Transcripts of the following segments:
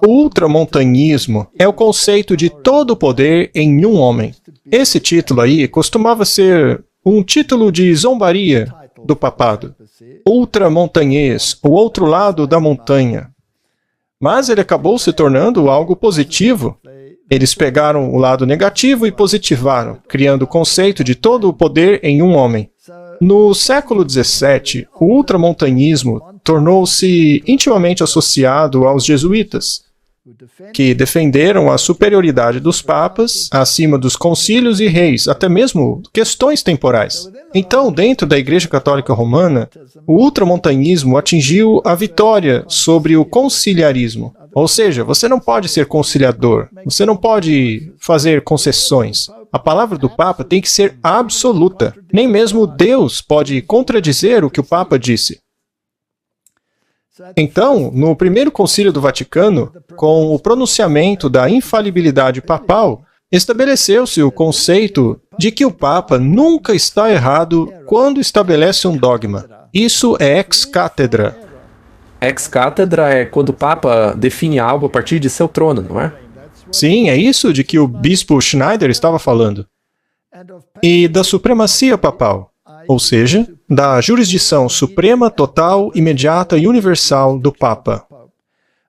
O ultramontanismo é o conceito de todo o poder em um homem. Esse título aí costumava ser um título de zombaria do papado. Ultramontanhês, o outro lado da montanha. Mas ele acabou se tornando algo positivo. Eles pegaram o lado negativo e positivaram, criando o conceito de todo o poder em um homem. No século XVII, o ultramontanismo tornou-se intimamente associado aos jesuítas, que defenderam a superioridade dos papas acima dos concílios e reis, até mesmo questões temporais. Então, dentro da Igreja Católica Romana, o ultramontanismo atingiu a vitória sobre o conciliarismo. Ou seja, você não pode ser conciliador, você não pode fazer concessões. A palavra do Papa tem que ser absoluta. Nem mesmo Deus pode contradizer o que o Papa disse. Então, no primeiro concílio do Vaticano, com o pronunciamento da infalibilidade papal, estabeleceu-se o conceito de que o Papa nunca está errado quando estabelece um dogma. Isso é ex cátedra. Ex cátedra é quando o Papa define algo a partir de seu trono, não é? Sim, é isso de que o bispo Schneider estava falando. E da supremacia papal, ou seja, da jurisdição suprema, total, imediata e universal do Papa.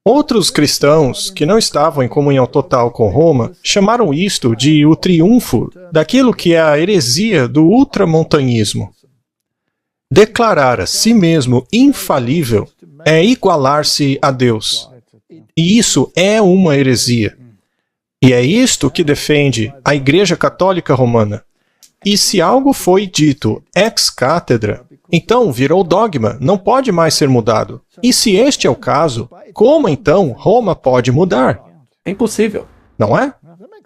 Outros cristãos, que não estavam em comunhão total com Roma, chamaram isto de o triunfo daquilo que é a heresia do ultramontanismo. Declarar a si mesmo infalível é igualar-se a Deus. E isso é uma heresia. E é isto que defende a Igreja Católica Romana. E se algo foi dito ex cátedra, então virou dogma, não pode mais ser mudado. E se este é o caso, como então Roma pode mudar? É impossível. Não é?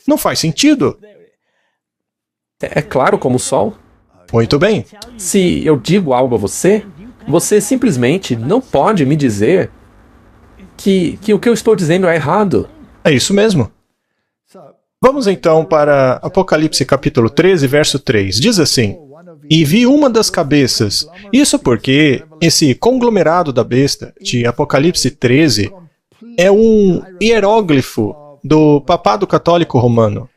Não faz sentido. É claro como o sol. Muito bem. Se eu digo algo a você, você simplesmente não pode me dizer que o que eu estou dizendo é errado. É isso mesmo. Vamos então para Apocalipse capítulo 13, verso 3. Diz assim: E vi uma das cabeças. Isso porque esse conglomerado da besta, de Apocalipse 13, é um hieróglifo do papado católico romano.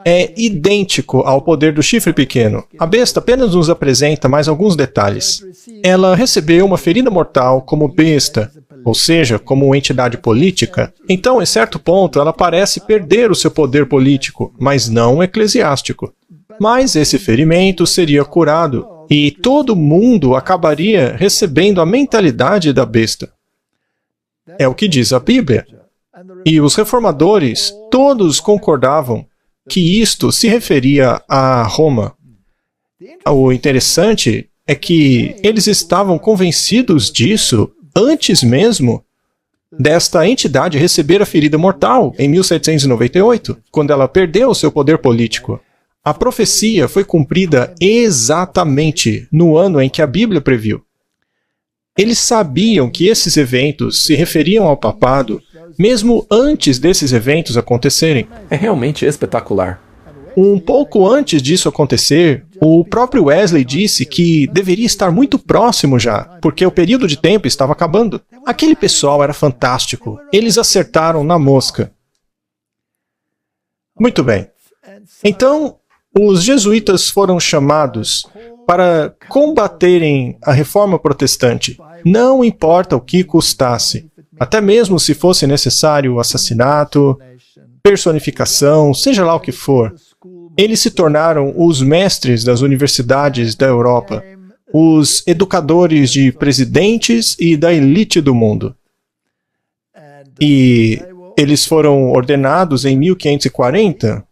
É idêntico ao poder do chifre pequeno. A besta apenas nos apresenta mais alguns detalhes. Ela recebeu uma ferida mortal como besta, ou seja, como entidade política. Então, em certo ponto, ela parece perder o seu poder político, mas não eclesiástico. Mas esse ferimento seria curado, e todo mundo acabaria recebendo a mentalidade da besta. É o que diz a Bíblia. E os reformadores, todos concordavam que isto se referia a Roma. O interessante é que eles estavam convencidos disso antes mesmo desta entidade receber a ferida mortal, em 1798, quando ela perdeu o seu poder político. A profecia foi cumprida exatamente no ano em que a Bíblia previu. Eles sabiam que esses eventos se referiam ao papado, mesmo antes desses eventos acontecerem. É realmente espetacular. Um pouco antes disso acontecer, o próprio Wesley disse que deveria estar muito próximo já, porque o período de tempo estava acabando. Aquele pessoal era fantástico. Eles acertaram na mosca. Muito bem. Então, os jesuítas foram chamados para combaterem a reforma protestante, não importa o que custasse. Até mesmo se fosse necessário assassinato, personificação, seja lá o que for. Eles se tornaram os mestres das universidades da Europa, os educadores de presidentes e da elite do mundo. E eles foram ordenados em 1540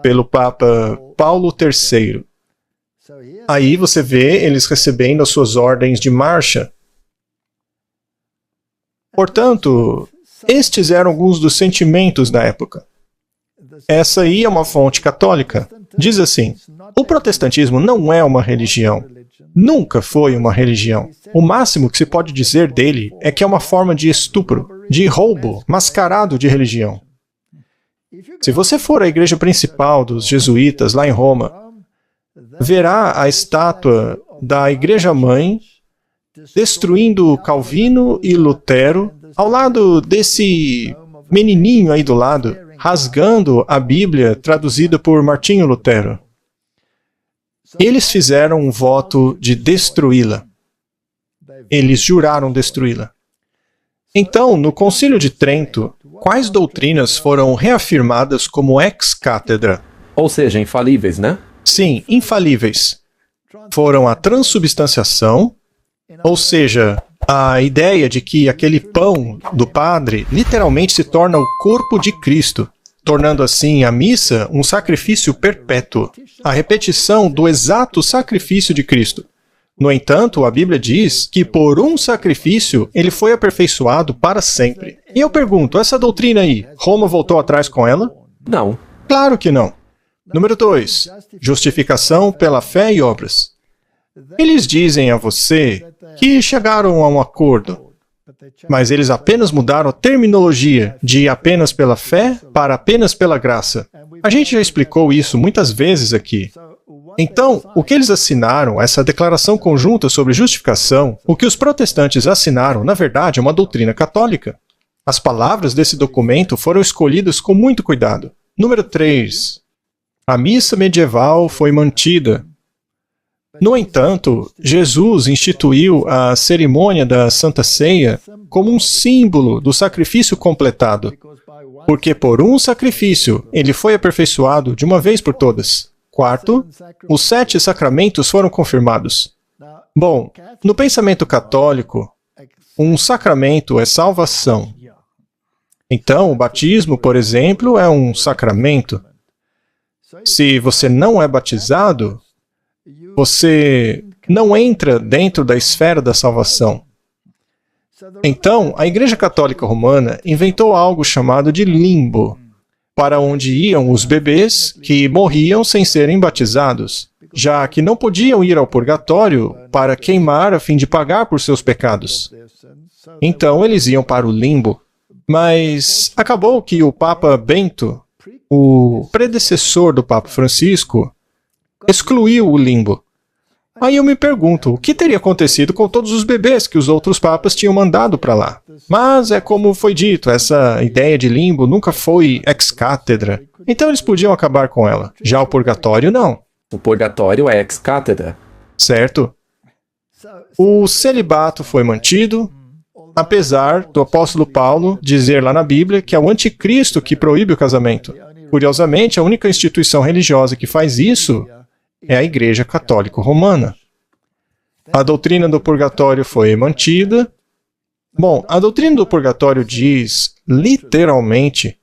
pelo Papa Paulo III. Aí você vê eles recebendo as suas ordens de marcha. Portanto, estes eram alguns dos sentimentos da época. Essa aí é uma fonte católica. Diz assim: o protestantismo não é uma religião. Nunca foi uma religião. O máximo que se pode dizer dele é que é uma forma de estupro, de roubo, mascarado de religião. Se você for à igreja principal dos jesuítas lá em Roma, verá a estátua da igreja-mãe destruindo Calvino e Lutero ao lado desse menininho aí do lado, rasgando a Bíblia traduzida por Martinho Lutero. Eles fizeram um voto de destruí-la. Eles juraram destruí-la. Então, no Concílio de Trento, quais doutrinas foram reafirmadas como ex-cátedra? Ou seja, infalíveis, né? Sim, infalíveis. Foram a transubstanciação, ou seja, a ideia de que aquele pão do padre literalmente se torna o corpo de Cristo, tornando assim a missa um sacrifício perpétuo, a repetição do exato sacrifício de Cristo. No entanto, a Bíblia diz que por um sacrifício ele foi aperfeiçoado para sempre. E eu pergunto, essa doutrina aí, Roma voltou atrás com ela? Não. Claro que não. Número 2. Justificação pela fé e obras. Eles dizem a você que chegaram a um acordo, mas eles apenas mudaram a terminologia de apenas pela fé para apenas pela graça. A gente já explicou isso muitas vezes aqui. Então, o que eles assinaram, essa declaração conjunta sobre justificação, o que os protestantes assinaram, na verdade, é uma doutrina católica. As palavras desse documento foram escolhidas com muito cuidado. Número 3. A missa medieval foi mantida. No entanto, Jesus instituiu a cerimônia da Santa Ceia como um símbolo do sacrifício completado, porque por um sacrifício ele foi aperfeiçoado de uma vez por todas. Quarto, os 7 sacramentos foram confirmados. Bom, no pensamento católico, um sacramento é salvação. Então, o batismo, por exemplo, é um sacramento. Se você não é batizado, você não entra dentro da esfera da salvação. Então, a Igreja Católica Romana inventou algo chamado de limbo, para onde iam os bebês que morriam sem serem batizados, já que não podiam ir ao purgatório para queimar a fim de pagar por seus pecados. Então, eles iam para o limbo. Mas acabou que o Papa Bento, o predecessor do Papa Francisco, excluiu o limbo. Aí eu me pergunto, o que teria acontecido com todos os bebês que os outros papas tinham mandado para lá? Mas é como foi dito, essa ideia de limbo nunca foi ex-cátedra. Então eles podiam acabar com ela. Já o purgatório, não. O purgatório é ex-cátedra. Certo. O celibato foi mantido, apesar do apóstolo Paulo dizer lá na Bíblia que é o anticristo que proíbe o casamento. Curiosamente, a única instituição religiosa que faz isso é a Igreja Católica Romana. A doutrina do purgatório foi mantida. Bom, a doutrina do purgatório diz, literalmente,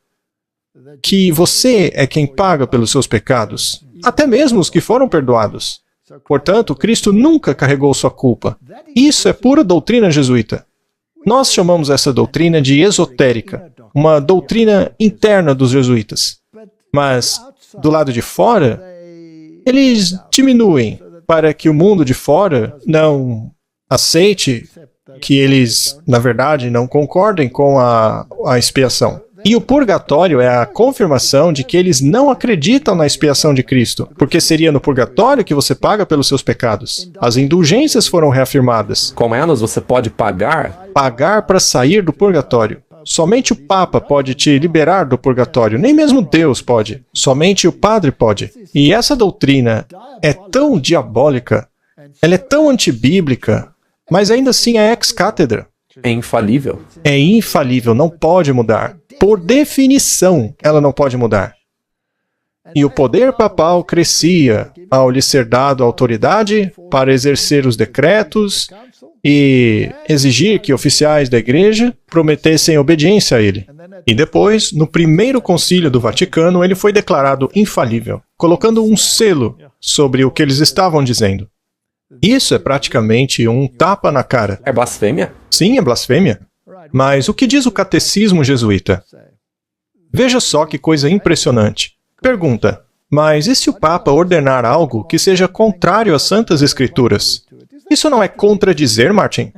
que você é quem paga pelos seus pecados, até mesmo os que foram perdoados. Portanto, Cristo nunca carregou sua culpa. Isso é pura doutrina jesuíta. Nós chamamos essa doutrina de esotérica, uma doutrina interna dos jesuítas. Mas, do lado de fora, eles diminuem para que o mundo de fora não aceite que eles, na verdade, não concordem com a expiação. E o purgatório é a confirmação de que eles não acreditam na expiação de Cristo, porque seria no purgatório que você paga pelos seus pecados. As indulgências foram reafirmadas. Com elas você pode pagar? Pagar para sair do purgatório. Somente o Papa pode te liberar do purgatório, nem mesmo Deus pode. Somente o Padre pode. E essa doutrina é tão diabólica, ela é tão antibíblica, mas ainda assim é ex-cátedra. É infalível. É infalível, não pode mudar. Por definição, ela não pode mudar. E o poder papal crescia ao lhe ser dado autoridade para exercer os decretos e exigir que oficiais da Igreja prometessem obediência a ele. E depois, no primeiro concílio do Vaticano, ele foi declarado infalível, colocando um selo sobre o que eles estavam dizendo. Isso é praticamente um tapa na cara. É blasfêmia? Sim, é blasfêmia. Mas o que diz o catecismo jesuíta? Veja só que coisa impressionante. Pergunta, mas e se o Papa ordenar algo que seja contrário às Santas Escrituras? Isso não é contradizer, Martin?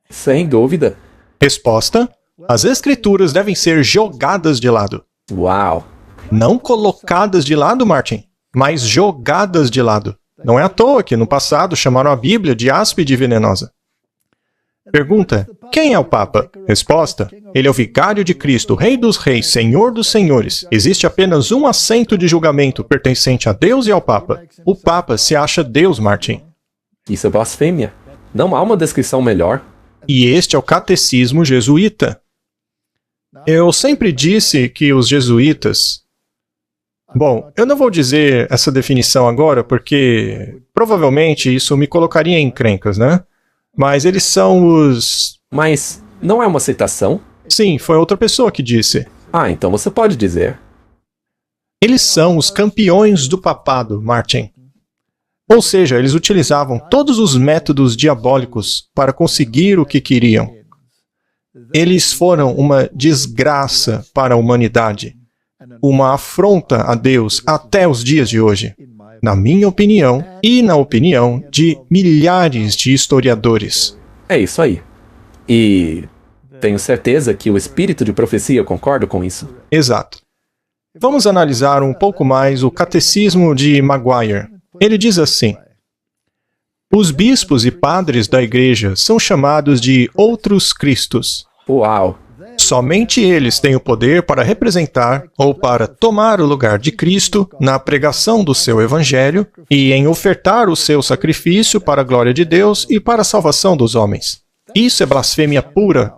Sem dúvida. Resposta, as Escrituras devem ser jogadas de lado. Uau! Não colocadas de lado, Martin, mas jogadas de lado. Não é à toa que no passado chamaram a Bíblia de áspide e venenosa. Pergunta: quem é o Papa? Resposta: ele é o vigário de Cristo, Rei dos Reis, Senhor dos Senhores. Existe apenas um assento de julgamento pertencente a Deus e ao Papa. O Papa se acha Deus, Martin. Isso é blasfêmia. Não há uma descrição melhor. E este é o catecismo jesuíta. Eu sempre disse que os jesuítas... Bom, eu não vou dizer essa definição agora, porque provavelmente isso me colocaria em encrencas, né? Mas eles são os... Mas não é uma citação? Sim, foi outra pessoa que disse. Ah, então você pode dizer. Eles são os campeões do papado, Martin. Ou seja, eles utilizavam todos os métodos diabólicos para conseguir o que queriam. Eles foram uma desgraça para a humanidade, uma afronta a Deus até os dias de hoje, na minha opinião e na opinião de milhares de historiadores. É isso aí. E tenho certeza que o espírito de profecia concorda com isso. Exato. Vamos analisar um pouco mais o catecismo de Maguire. Ele diz assim: os bispos e padres da igreja são chamados de outros cristos. Uau! Somente eles têm o poder para representar ou para tomar o lugar de Cristo na pregação do seu evangelho e em ofertar o seu sacrifício para a glória de Deus e para a salvação dos homens. Isso é blasfêmia pura.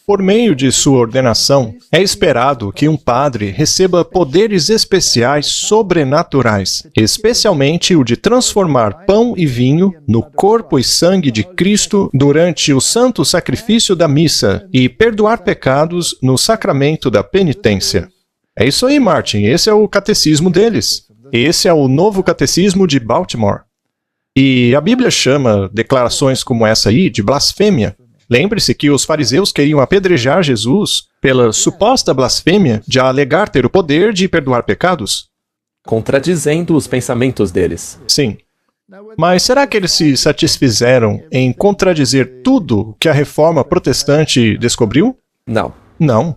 Por meio de sua ordenação, é esperado que um padre receba poderes especiais sobrenaturais, especialmente o de transformar pão e vinho no corpo e sangue de Cristo durante o santo sacrifício da missa e perdoar pecados no sacramento da penitência. É isso aí, Martin. Esse é o catecismo deles. Esse é o novo catecismo de Baltimore. E a Bíblia chama declarações como essa aí de blasfêmia. Lembre-se que os fariseus queriam apedrejar Jesus pela suposta blasfêmia de alegar ter o poder de perdoar pecados. Contradizendo os pensamentos deles. Sim. Mas será que eles se satisfizeram em contradizer tudo que a reforma protestante descobriu? Não. Não.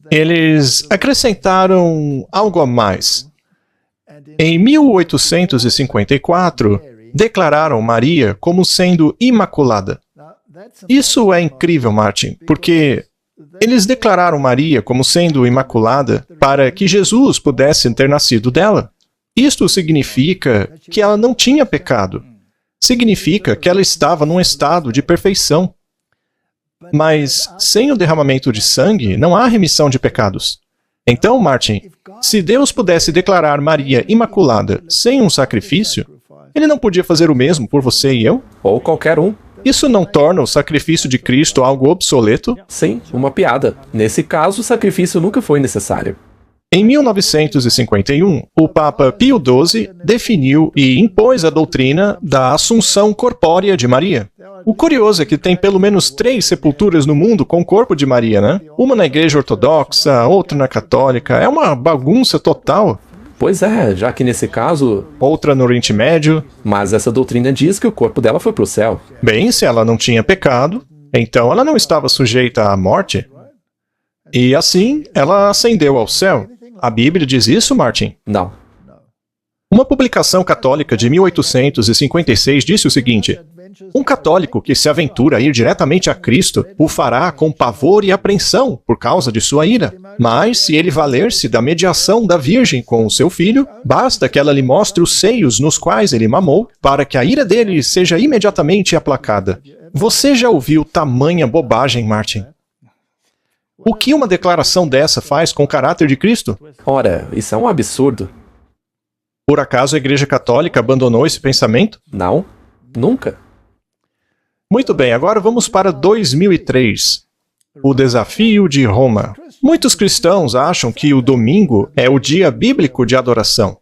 Eles acrescentaram algo a mais. Em 1854, declararam Maria como sendo imaculada. Isso é incrível, Martin, porque eles declararam Maria como sendo imaculada para que Jesus pudesse ter nascido dela. Isto significa que ela não tinha pecado. Significa que ela estava num estado de perfeição. Mas sem o derramamento de sangue, não há remissão de pecados. Então, Martin, se Deus pudesse declarar Maria imaculada sem um sacrifício, ele não podia fazer o mesmo por você e eu? Ou qualquer um. Isso não torna o sacrifício de Cristo algo obsoleto? Sim, uma piada. Nesse caso, o sacrifício nunca foi necessário. Em 1951, o Papa Pio XII definiu e impôs a doutrina da Assunção Corpórea de Maria. O curioso é que tem pelo menos 3 sepulturas no mundo com o corpo de Maria, né? Uma na Igreja Ortodoxa, outra na Católica. É uma bagunça total. Pois é, já que nesse caso... Outra no Oriente Médio. Mas essa doutrina diz que o corpo dela foi para o céu. Bem, se ela não tinha pecado, então ela não estava sujeita à morte. E assim, ela ascendeu ao céu. A Bíblia diz isso, Martin? Não. Uma publicação católica de 1856 disse o seguinte: um católico que se aventura a ir diretamente a Cristo o fará com pavor e apreensão por causa de sua ira. Mas, se ele valer-se da mediação da Virgem com o seu filho, basta que ela lhe mostre os seios nos quais ele mamou, para que a ira dele seja imediatamente aplacada. Você já ouviu tamanha bobagem, Martin? O que uma declaração dessa faz com o caráter de Cristo? Ora, isso é um absurdo. Por acaso a Igreja Católica abandonou esse pensamento? Não, nunca. Muito bem, agora vamos para 2003. O desafio de Roma. Muitos cristãos acham que o domingo é o dia bíblico de adoração.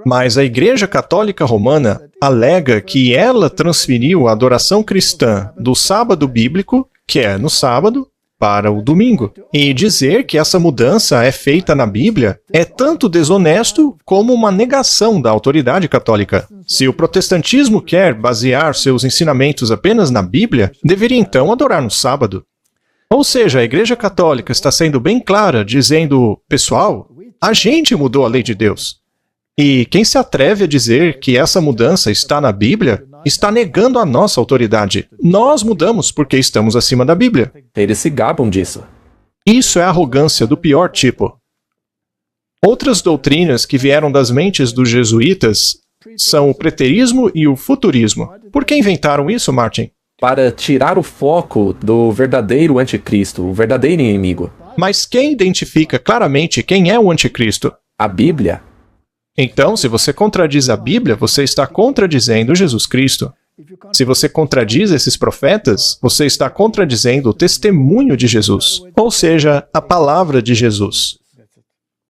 Mas a Igreja Católica Romana alega que ela transferiu a adoração cristã do sábado bíblico, que é no sábado, para o domingo. E dizer que essa mudança é feita na Bíblia é tanto desonesto como uma negação da autoridade católica. Se o protestantismo quer basear seus ensinamentos apenas na Bíblia, deveria então adorar no sábado. Ou seja, a Igreja Católica está sendo bem clara, dizendo: pessoal, a gente mudou a lei de Deus. E quem se atreve a dizer que essa mudança está na Bíblia está negando a nossa autoridade. Nós mudamos porque estamos acima da Bíblia. Eles se gabam disso. Isso é arrogância do pior tipo. Outras doutrinas que vieram das mentes dos jesuítas são o preterismo e o futurismo. Por que inventaram isso, Martin? Para tirar o foco do verdadeiro anticristo, o verdadeiro inimigo. Mas quem identifica claramente quem é o anticristo? A Bíblia. Então, se você contradiz a Bíblia, você está contradizendo Jesus Cristo. Se você contradiz esses profetas, você está contradizendo o testemunho de Jesus, ou seja, a palavra de Jesus.